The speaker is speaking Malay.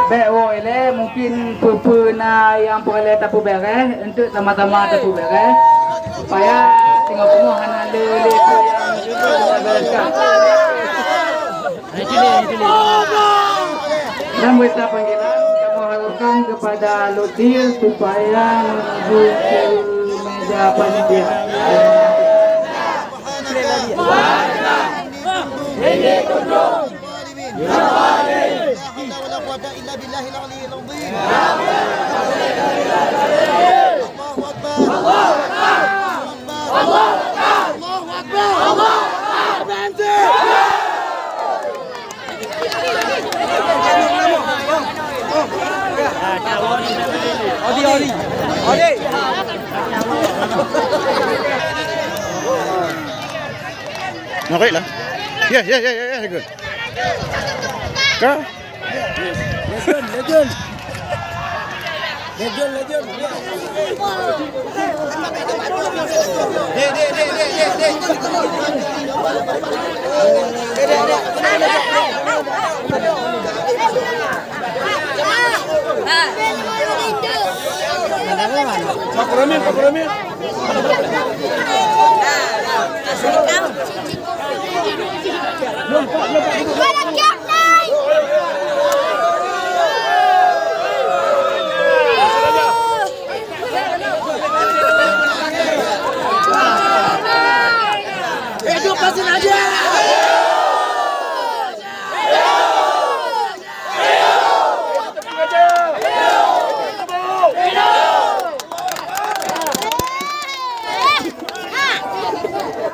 Baik, boleh mungkin pupuna yang peralatan tapu beres untuk sama-sama tapu beres supaya tengok semua hana lele yang kita bereskan. Dan berita panggilan kami harapkan kepada Lutir supaya menuju ke meja panitia. Ini tunjuk. Okay lang. Yeah, good. Ka? Legend. Pakuramin. Hidup Pasir Aja!